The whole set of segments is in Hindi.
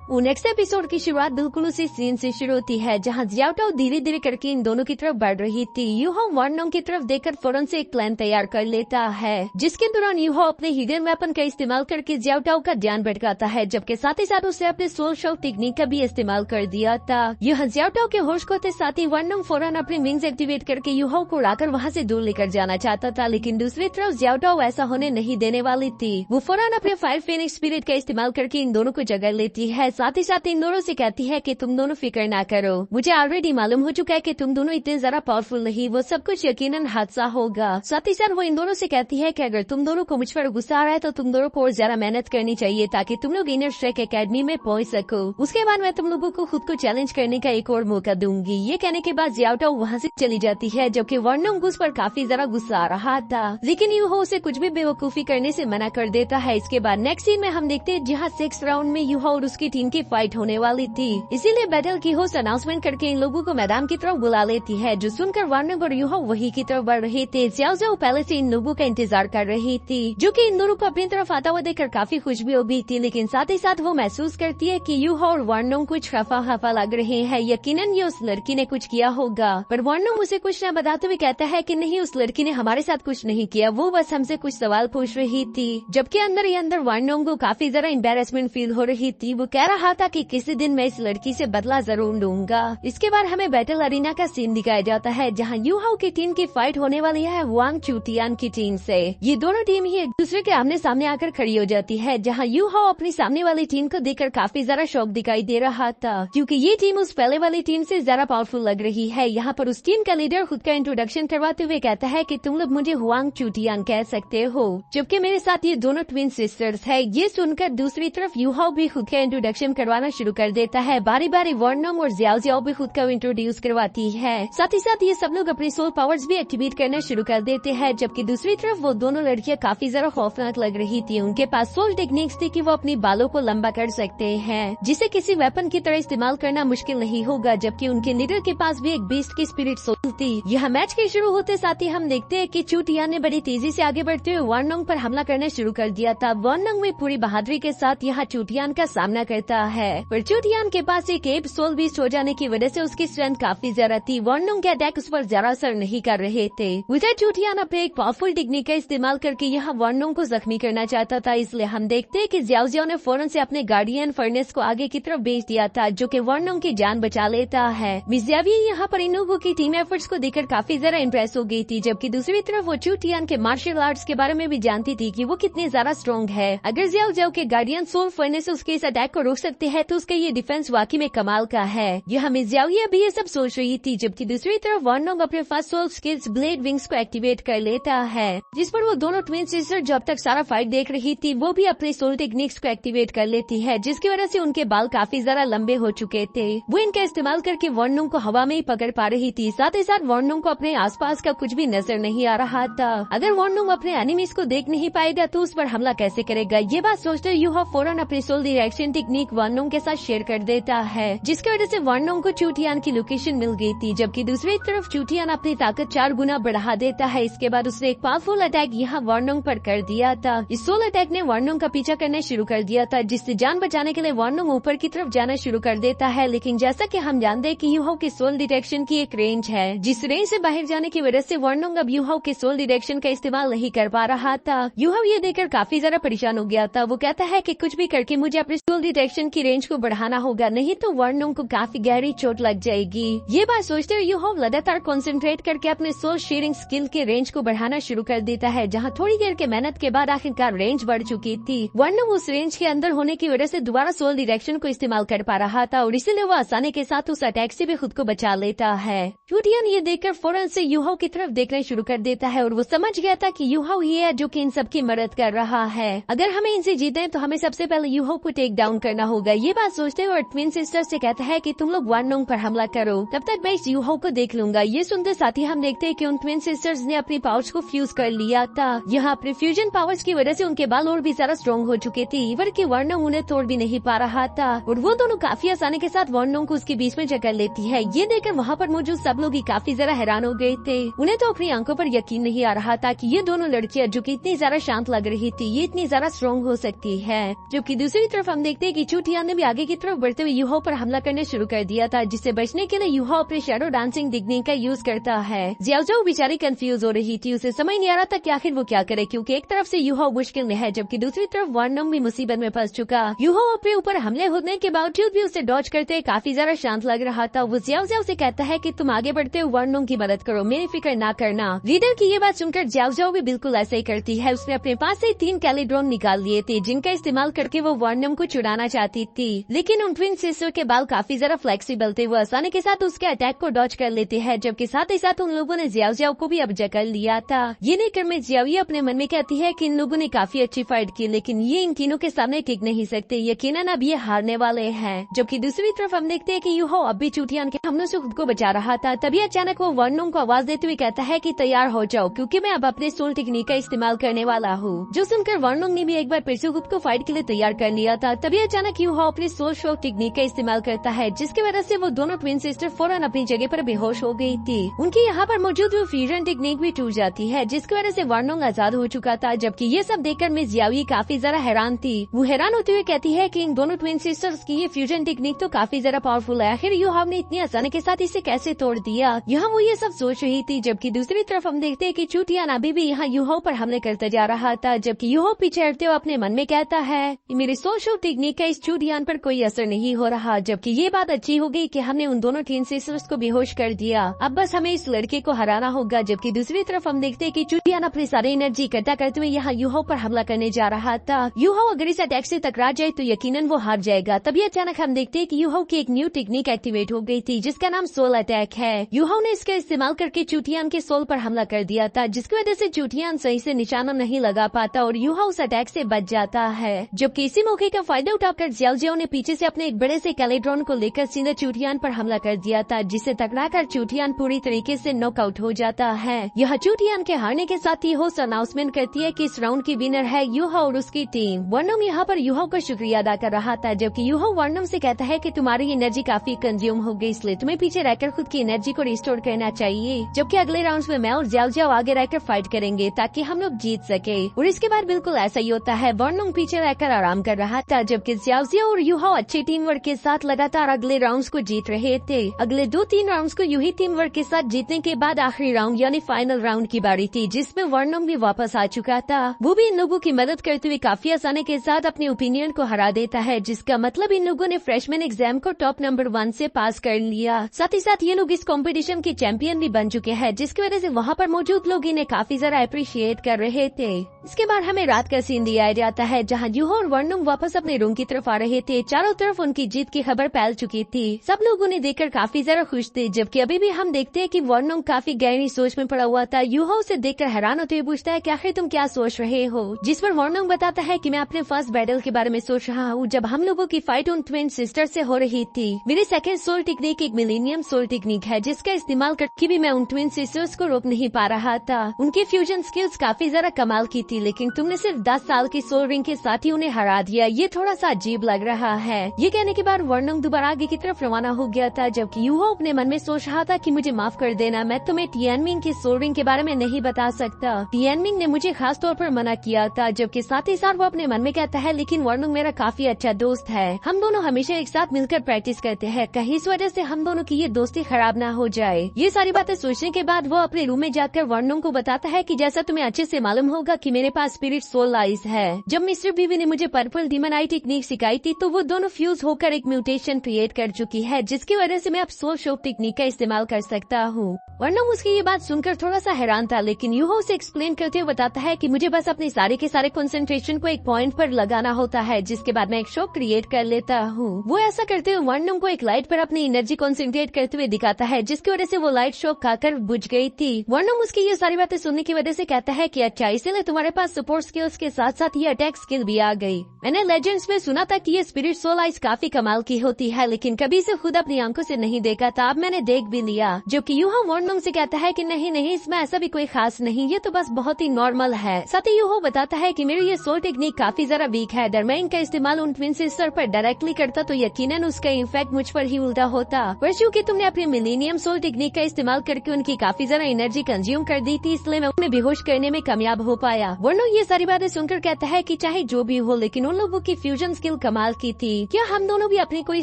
नेक्स्ट एपिसोड की शुरुआत बिल्कुल उसी सीन से शुरू होती है जहां जियाओटाओ धीरे धीरे करके इन दोनों की तरफ बढ़ रही थी। यूहो वार्नोंग की तरफ देखकर फौरन से एक प्लान तैयार कर लेता है, जिसके दौरान यूहो अपने हिडन वेपन का इस्तेमाल करके जियाओटाओ का ध्यान भटकाता है, जबकि साथ ही साथ उसे अपने सोल शॉक टेक्निक का भी इस्तेमाल कर दिया था। यह जियाओटाओ के होश को होते साथ ही वार्नोंग फौरन अपने विंग्स एक्टिवेट करके यूहो को उड़ाकर वहाँ से दूर लेकर जाना चाहता था, लेकिन दूसरी तरफ जियाओटाओ ऐसा होने नहीं देने वाली थी। वो फौरन अपने फायर फेनिक्स स्पिरिट का इस्तेमाल करके इन दोनों को जगह लेती है, साथ ही साथ इन दोनों से कहती है कि तुम दोनों फिक्र ना करो, मुझे ऑलरेडी मालूम हो चुका है कि तुम दोनों इतने ज्यादा पावरफुल नहीं, वो सब कुछ यकीनन हादसा होगा। साथ ही साथ वो इन दोनों से कहती है कि अगर तुम दोनों को मुझ पर गुस्सा आ रहा है तो तुम दोनों को और ज्यादा मेहनत करनी चाहिए ताकि तुम लोग इनर स्ट्राइक एकेडमी में पहुंच सको। उसके बाद मैं तुम लोगों को खुद को चैलेंज करने का एक और मौका दूंगी। ये कहने के बाद जियाओटाओ वहाँ से चली जाती है, जबकि वार्नोंग उस पर काफी ज्यादा गुस्सा आ रहा था, लेकिन यूहो उसे कुछ भी बेवकूफी करने से मना कर देता है। इसके बाद नेक्स्ट सीन में हम देखते हैं जहाँ 6th राउंड में यूहो और उसकी टीम की फाइट होने वाली थी, इसीलिए बैटल की होस्ट अनाउंसमेंट करके इन लोगों को मैदान की तरफ बुला लेती है, जो सुनकर वार्नोंग और यूहो वही की तरफ बढ़ रहे थे। जियाओ पहले से इन लोगों का इंतजार कर रही थी, जो कि इन दोनों को अपनी तरफ आता हुआ देखकर काफी खुश भी हो गई थी, लेकिन साथ ही साथ वो महसूस करती है कि यूहो और वार्नोंग कुछ खफा लग रहे हैं। यकीनन ये उस लड़की ने कुछ किया होगा, पर वार्नोंग उसे कुछ न बताते हुए कहता है कि नहीं, उस लड़की ने हमारे साथ कुछ नहीं किया, वो बस हमसे कुछ सवाल पूछ रही थी। जबकि अंदर ही अंदर वार्नोंग को काफी ज्यादा एम्बेरसमेंट फील हो रही थी। वो कह रहा था कि किसी दिन मैं इस लड़की से बदला जरूर लूंगा। इसके बाद हमें बैटल अरीना का सीन दिखाया जाता है, जहां यूहो की टीम की फाइट होने वाली है वांग चुटियान की टीम से। ये दोनों टीम ही एक दूसरे के आमने सामने आकर खड़ी हो जाती है, जहां यूहो अपनी सामने वाली टीम को देखकर काफी ज्यादा शौक दिखाई दे रहा था, क्योंकि ये टीम उस पहले वाली टीम से ज्यादा पावरफुल लग रही है। यहाँ पर उस टीम का लीडर खुद का इंट्रोडक्शन करवाते हुए कहता है कि तुम लोग मुझे हुआंग चुटियान कह सकते हो, जबकि मेरे साथ ये दोनों ट्विन सिस्टर्स है। ये सुनकर दूसरी तरफ यूहो भी खुद का इंट्रोडक्शन करवाना शुरू कर देता है। बारी बारी वार्नोंग और जियाओ भी खुद का इंट्रोड्यूस करवाती है। साथ ही साथ ये सब लोग अपनी सोल पावर्स भी एक्टिवेट करना शुरू कर देते हैं, जबकि दूसरी तरफ वो दोनों लड़कियां काफी ज्यादा खौफनाक लग रही थी। उनके पास सोल टेक्निक्स थी कि वो अपनी बालों को लंबा कर सकते हैं, जिसे किसी वेपन की तरह इस्तेमाल करना मुश्किल नहीं होगा, जबकि उनके लीडर के पास भी एक बीस्ट की स्पिरिट सोल थी। यह मैच के शुरू होते साथ ही हम देखते हैं कि चुटियान ने बड़ी तेजी से आगे बढ़ते हुए वार्नोंग पर हमला करना शुरू कर दिया था। वार्नोंग में पूरी बहादुरी के साथ यहाँ चुटियान का सामना करता है, पर चुटियान के पास एक एप सोल बीस्ट हो जाने की वजह से उसकी स्ट्रेंथ काफी ज्यादा थी। वार्नोंग के अटैक उस पर ज्यादा असर नहीं कर रहे थे। उधर चुटियान अपने एक पावरफुल टेक्निक का इस्तेमाल करके यहाँ वार्नोंग को जख्मी करना चाहता था, इसलिए हम देखते हैं कि जियाओ ने फौरन से अपने गार्डियन फर्नेस को आगे की तरफ भेज दिया था, जो कि वार्नोंग की जान बचा लेता है। मिज़ियावी यहाँ पर इन लोगों की टीम एफर्ट्स को देखकर काफी ज्यादा इम्प्रेस हो गई थी, जबकि दूसरी तरफ वो चुटियान के मार्शल आर्ट्स के बारे में भी जानती थी कि वो कितनी ज्यादा स्ट्रॉन्ग है। अगर जियाओ के गार्डियन सोल फर्नेस उसके इस अटैक को रोक सकते हैं तो उसका ये डिफेंस वाकई में कमाल का है। यह मिज़ियावी अभी ये सब सोच रही थी, जबकि दूसरी तरफ वार्नोंग अपने first soul skills blade wings को एक्टिवेट कर लेता है, जिस पर वो दोनों ट्विन सिस्टर जब तक सारा फाइट देख रही थी वो भी अपने सोल टेक्निक्स को एक्टिवेट कर लेती है, जिसकी वजह से उनके बाल काफी ज्यादा लंबे हो चुके थे। वो इनका इस्तेमाल करके वार्नोंग को हवा में ही पकड़ पा रही थी। साथ ही साथ वार्नोंग को अपने आसपास का कुछ भी नजर नहीं आ रहा था। अगर वार्नोंग अपने एनिमीज को देख नहीं पाएगा तो उस पर हमला कैसे करेगा। ये बात सोचते यूहो फौरन अपनी सोल डायरेक्शन टेक्निक वार्नोंग के साथ शेयर कर देता है, जिसकी वजह से वार्नोंग को चुटियान की लोकेशन मिल गई थी, जबकि दूसरी तरफ चुटियान अपनी ताकत 4 गुना बढ़ा देता है। इसके बाद उसने एक पावरफुल अटैक यहाँ वार्नोंग पर कर दिया था। इस सोल अटैक ने वार्नोंग का पीछा करना शुरू कर दिया था, जिससे जान बचाने के लिए वार्नोंग ऊपर की तरफ जाना शुरू कर देता है, लेकिन जैसा कि हम जानते हैं कि यूहो की सोल डिटेक्शन की एक रेंज है, जिस रेंज से बाहर जाने की वजह से वार्नोंग अब यूहो के सोल डिटेक्शन का इस्तेमाल नहीं कर पा रहा था। यूहो ये देखकर काफी ज्यादा परेशान हो गया था। वो कहता है कि कुछ भी करके मुझे अपने सोल डिटेक्शन की रेंज को बढ़ाना होगा, नहीं तो वार्नोंग को काफी गहरी चोट लग जाएगी। ये बात सोचते हुए यूहो लगातार कंसंट्रेट करके अपने सोल शेयरिंग स्किल के रेंज को बढ़ाना शुरू कर देता है, जहाँ थोड़ी देर के मेहनत के बाद आखिरकार रेंज बढ़ चुकी थी। वार्नोंग उस रेंज के अंदर होने की वजह से दोबारा सोल डायरेक्शन को इस्तेमाल कर पा रहा था, और इसीलिए वो आसानी के साथ उस अटैक से भी खुद को बचा लेता है। चुटियान ये देखकर फौरन से यूहो की तरफ देखना शुरू कर देता है, और वो समझ गया था कि यूहो ही है जो कि इन सब की मदद कर रहा है। अगर हमें इनसे जीते तो हमें सबसे पहले यूहो को टेक डाउन करना होगा। ये बात सोचते हुए ट्विन सिस्टर से कहता है कि तुम लोग वार्नोंग पर हमला करो, तब तक मैं इस यूहो को देख लूंगा। ये सुनते साथ ही हम देखते हैं कि उन ट्विन सिस्टर्स ने अपनी पावर्स को फ्यूज कर लिया था। यहाँ अपने फ्यूजन पावर्स की वजह से उनके बाल और भी ज्यादा स्ट्रॉन्ग हो चुके थे, इवन कि वार्नोंग उन्हें तोड़ भी नहीं पा रहा था, और वो दोनों काफी आसानी के साथ वार्नोंग को उसके बीच में जकड़ लेती है। ये देखकर वहाँ पर मौजूद सब लोग ही काफी ज्यादा हैरान हो गए थे। उन्हें तो अपनी आंखों पर यकीन नहीं आ रहा था कि ये दोनों लड़कियां जो कि इतनी ज्यादा शांत लग रही थी, ये इतनी ज्यादा स्ट्रॉन्ग हो सकती है। जबकि दूसरी तरफ हम देखते हैं कि चूटियान ने भी आगे की तरफ बढ़ते हुए यूहो पर हमला करने शुरू कर दिया था, जिससे बचने के लिए यूहो अपने शैडो डांसिंग टेक्निक का यूज करता है। ज़ियाओ बेचारी कंफ्यूज हो रही थी, उसे समझ नहीं आ रहा था कि आखिर वो क्या करे, क्योंकि एक तरफ से यूहो मुश्किल में है जबकि दूसरी तरफ वार्नम भी मुसीबत में फंस चुका। यूहो अपने ऊपर हमले होने के बावजूद भी उसे डॉज करते काफी ज्यादा शांत लग रहा था। वो ज़ियाओ से कहता है कि तुम आगे बढ़ते हुए वार्नम की मदद करो, मेरी फिक्र ना करना। लीडर की ये बात सुनकर ज़ियाओ भी बिल्कुल ऐसे ही करती है। उसने अपने पास से 3 कैलिड्रोन निकाल लिए थे, जिनका इस्तेमाल करके वो वार्नम को छुड़ाना चाहती थी, लेकिन उन ट्विन सिस्टर के बाल काफी ज्यादा फ्लेक्सिबल थे। वो आसानी के साथ उसके अटैक को डॉज कर लेते हैं, जबकि साथ ही साथ उन लोगों ने ज़ियाओ को भी ऑब्जेक्ट कर लिया था। ये देखकर मैं ज़ियाओ अपने मन में कहती है कि इन लोगों ने काफी अच्छी फाइट की, लेकिन ये इन तीनों के सामने टिक नहीं सकते, यकीनन अब ये हारने वाले हैं। जबकि दूसरी तरफ हम देखते हैं कि यूहो अब भी चूटियान के हमलों से खुद को बचा रहा था। तभी अचानक वो वार्नम को आवाज देते हुए कहता है कि तैयार हो जाओ, क्योंकि मैं अब अपने सोल टेक्निक का इस्तेमाल करने वाला हूँ। जो सुनकर वार्नम ने भी एक बार फिर से खुद को फाइट के लिए तैयार कर लिया था। तभी अचानक यूहो अपने सोल शॉक टेक्निक का इस्तेमाल करता है, जिसकी वजह से वो दोनों ट्विन सिस्टर फौरन अपनी जगह पर बेहोश हो गई थी। उनकी यहाँ पर मौजूद वो फ्यूजन टेक्निक भी टूट जाती है, जिसकी वजह से वार्नम आजाद हो चुका था। जबकि ये सब देखकर मिस ज़ियाओ काफी ज्यादा हैरान थी। वो हैरान होते हुए कहती है कि इन दोनों ट्विन सिस्टर्स की ये फ्यूजन टेक्निक तो काफी ज्यादा पावरफुल है, आखिर यूहो ने इतनी आसानी के साथ इसे कैसे तोड़ दिया। यहाँ वो ये सब सोच रही थी, जबकि दूसरी तरफ हम देखते हैं कि चूटियान अभी भी यहाँ यूहो पर हमले करता जा रहा था। जबकि यूहो पीछे हटते हुए अपने मन में कहता है मेरी सोशल टेक्निक का इस चूटियान पर कोई असर नहीं हो रहा। जबकि ये बात अच्छी हो गई कि हमने उन दोनों ट्विन सिस्टर्स को बेहोश कर दिया, अब बस हमें इस लड़के को हराना होगा। जबकि दूसरी तरफ हम देखते हैं कि चूटियान अपनी सारी एनर्जी इकट्ठा करते हुए यहाँ यूहो पर हमला करने जा रहा था। यूहो अगर इस अटैक से टकरा जाए तो यकीनन वो हार जाएगा। तभी अचानक हम देखते हैं कि यूहो की एक न्यू टेक्निक एक्टिवेट हो गई थी, जिसका नाम सोल अटैक है। यूहो ने इसका इस्तेमाल करके चूटियान के सोल पर हमला कर दिया था, जिसकी वजह से चूटियान सही से निशाना नहीं लगा पाता और यूहो उस अटैक से बच जाता है। जबकि इसी मौके का फायदा उठाकर ज़ियाओ ने पीछे से अपने एक बड़े से कैलिड्रोन को लेकर सीधे चूटियान पर हमला कर दिया था, जिसे टकराकर चूटियान पूरी तरीके से नॉकआउट हो जाता है। यह चूटियान के हारने के साथ ही होस्ट अनाउंसमेंट करती है कि इस राउंड की विनर है यूहो और उसकी टीम। वार्नम यहाँ पर यूहो का शुक्रिया अदा कर रहा था, जबकि यूहो वार्नम से कहता है कि तुम्हारी एनर्जी काफी कंज्यूम हो गई, इसलिए तुम्हें पीछे रहकर खुद की एनर्जी को रिस्टोर करना चाहिए। जबकि अगले राउंड में मैं और ज़ियाओ आगे रहकर फाइट करेंगे ताकि हम लोग जीत सके। और इसके बाद बिल्कुल ऐसा ही होता है। वार्नम पीछे रहकर आराम कर रहा था, जबकि ज़ियाओ और यूहो अच्छे टीम वर्क के साथ लगातार अगले राउंड्स को जीत रहे थे। अगले 2-3 राउंड्स को यूं ही टीम वर्क के साथ जीतने के बाद आखिरी राउंड यानी फाइनल राउंड की बारी थी, जिसमें वार्नम भी वापस आ चुका था। वो भी इन लोगों की मदद करते हुए काफी आसानी के साथ अपने ओपिनियन को हरा देता है, जिसका मतलब इन लोगों ने फ्रेशमैन एग्जाम को टॉप नंबर 1 से पास कर लिया। साथ ही साथ ये लोग इस कंपटीशन के चैंपियन भी बन चुके हैं, जिसकी वजह से वहाँ पर मौजूद लोग इन्हें काफी ज्यादा अप्रिशिएट कर रहे थे। इसके बाद हमें रात का सीन दिया जाता है, जहाँ यूहो और वार्नम वापस अपने रूम की तरफ आ रहे थे। चारों तरफ उनकी जीत की खबर फैल चुकी थी। सब लोग उन्हें देखकर काफी ज्यादा खुश थे, जबकि अभी भी हम देखते हैं कि वार्नम काफी गहरी सोच में पड़ा हुआ था। यूहो उसे देखकर हैरान होते हुए पूछता है कि आखिर तुम क्या सोच रहे हो, जिस पर वार्नम बताता है कि मैं अपने फर्स्ट बैटल के बारे में सोच रहा हूँ, जब हम लोगों की फाइट उन ट्विन सिस्टर से हो रही थी। मेरी सेकंड सोल टेक्निक एक मिलेनियम सोल टेक्निक है, जिसका इस्तेमाल करके भी मैं उन ट्विन सिस्टर्स को रोक नहीं पा रहा था। उनकी फ्यूजन स्किल्स काफी ज्यादा कमाल की थी, लेकिन तुमने सिर्फ 10 साल की सोल रिंग के साथ ही उन्हें हरा दिया, ये थोड़ा सा अजीब लग रहा है। ये कहने के बाद वार्नम दोबारा आगे की तरफ रवाना हो गया था, जबकि यूहो अपने मन में सोच रहा था कि मुझे माफ कर देना, मैं तुम्हें टियानमिंग की सोल रिंग के बारे में नहीं बता सकता। टियानमिंग ने मुझे खास तौर पर मना किया था। जबकि साथ ही साथ वो अपने मन में कहता है लेकिन वार्नम मेरा काफी अच्छा दोस्त है, हम दोनों हमेशा एक साथ मिलकर प्रैक्टिस करते हैं, कहीं इस वजह से हम दोनों की ये दोस्ती खराब ना हो जाए। ये सारी बातें सोचने के बाद वो अपने रूम में जाकर वार्नम को बताता है कि जैसा तुम्हें अच्छे से मालूम होगा कि मेरे पास स्पिरिट सोल आइज है। जब मिस्टर बीवी ने मुझे पर्पल डीमन आई टेक्निक सिखाई थी, तो वो दोनों फ्यूज होकर एक म्यूटेशन क्रिएट कर चुकी है, जिसकी वजह से मैं अब सोल शॉक टेक्निक का इस्तेमाल कर सकता हूँ। वार्नम उसकी ये बात सुनकर थोड़ा सा हैरान था, लेकिन यूहो उसे एक्सप्लेन करते हुए बताता है कि मुझे बस अपने सारे के सारे कंसंट्रेशन को एक पॉइंट पर लगाना होता है, जिसके बाद मैं एक शॉक क्रिएट कर लेता हूँ। वो ऐसा करते हुए वार्नम को एक लाइट पर अपनी एनर्जी कंसंट्रेट करते हुए दिखाता है, जिसकी वजह से वो लाइट शॉक खाकर बुझ गई थी। वार्नम उसकी ये सारी बातें सुनने की वजह से कहता है कि अच्छा, इसलिए तुम्हारे पास सपोर्ट स्किल्स के साथ साथ ये अटैक स्किल भी आ गई। मैंने लेजेंड्स में सुना था कि ये स्पिरिट सोल आइज काफी कमाल की होती है, लेकिन कभी इसे खुद अपनी आंखों से नहीं देखा था, अब मैंने देख भी लिया। जो कि यूहो वार्नम से कहता है कि नहीं नहीं, इसमें ऐसा भी कोई खास नहीं, ये तो बस बहुत ही नॉर्मल है। साथ ही यूहो बताता है कि मेरी ये सोल टेक्निक काफी जरा वीक है, अगर मैं इनका इस्तेमाल उन ट्विन सिस्टर पर डायरेक्टली करता तो यकीनन उसका इम्पैक्ट मुझ पर ही उल्टा होता। पर क्योंकि तुमने अपनी मिलेनियम सोल टेक्निक का इस्तेमाल करके उनकी काफी जरा एनर्जी कंज्यूम कर दी थी, इसलिए मैं उन्हें बेहोश करने में कामयाब हो पाया। वार्नम ये सारी बातें सुनकर कहता है कि चाहे जो भी हो, लेकिन उन लोगों की फ्यूजन स्किल कमाल की थी। क्या हम दोनों भी अपनी कोई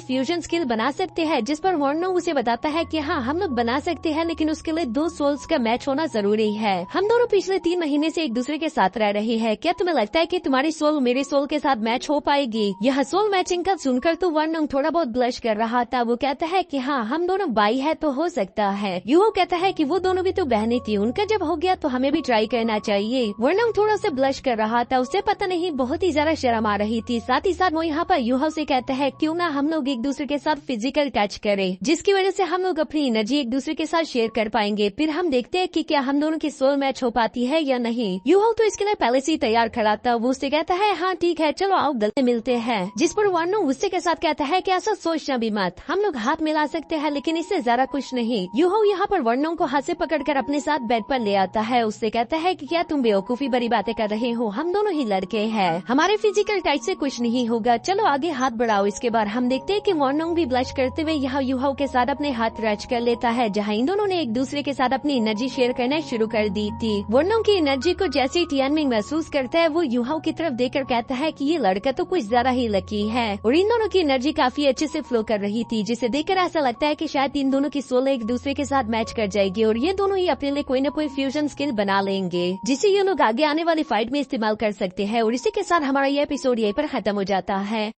फ्यूजन स्किल बना सकते हैं? जिस पर वर्नो उसे बताता है कि हाँ हम लोग बना सकते हैं, लेकिन उसके लिए 2 सोल्स का मैच होना जरूरी है। हम दोनों पिछले 3 महीने से एक दूसरे के साथ रह रहे हैं। क्या तुम्हें लगता है कि तुम्हारी सोल मेरे सोल के साथ मैच हो पाएगी? यह सोल मैचिंग का सुनकर तो वर्नो थोड़ा बहुत ब्लश कर रहा था। वो कहता है कि हाँ हम दोनों भाई है तो हो सकता है। यूहो कहता है कि वो दोनों भी तो बहनें थी, उनका जब हो गया तो हमें भी ट्राई करना चाहिए। वर्नो थोड़ा सा ब्लश कर रहा था, उसे पता नहीं बहुत ही ज्यादा शर्म आ रही थी। साथ ही साथ वो यहाँ पर यूहो से कहता है क्यों ना हम लोग एक दूसरे के साथ फिजिकल टच करें, जिसकी वजह से हम लोग अपनी एनर्जी एक दूसरे के साथ शेयर कर पाएंगे। फिर हम देखते हैं कि क्या हम दोनों की सोल मैच हो पाती है या नहीं। यूहो तो इसके लिए पहले से ही तैयार खड़ा था। वो उससे कहता है हाँ ठीक है चलो आओ गले मिलते हैं। जिस पर वर्नो गुस्से के साथ कहता है कि ऐसा सोचना भी मत, हम लोग हाथ मिला सकते हैं लेकिन इससे ज्यादा कुछ नहीं। यूहो यहाँ पर वर्नो को हाथ से पकड़कर अपने साथ बेड पर ले आता है। उससे कहता है कि क्या तुम बेवकूफी भरी बातें कर रहे हो, हम दोनों ही लड़के हैं, हमारे फिजिकल टच से कुछ नहीं होगा, चलो आगे हाथ बढ़ाओ। इसके बाद हम देखते हैं कि वर्नो भी ब्लश करते हुए यहाँ यूहो के साथ अपने हाथ रच कर लेता है, जहाँ इन दोनों ने एक दूसरे के साथ अपनी एनर्जी शेयर करना शुरू कर दी थी। वर्नो की एनर्जी को जैसे ही टियानमिंग महसूस करता है वो यूहो की तरफ देखकर कहता है कि ये लड़का तो कुछ ज्यादा ही लकी है। और इन दोनों की एनर्जी काफी अच्छे से फ्लो कर रही थी, जिसे देखकर ऐसा लगता है कि शायद इन दोनों की सोल एक दूसरे के साथ मैच कर जाएगी और ये दोनों ही अपने लिए कोई न कोई फ्यूजन स्किल बना लेंगे, जिसे ये लोग आगे आने वाली फाइट में इस्तेमाल कर सकते हैं। और इसी के साथ हमारा ये एपिसोड यहीं पर खत्म हो जाता है।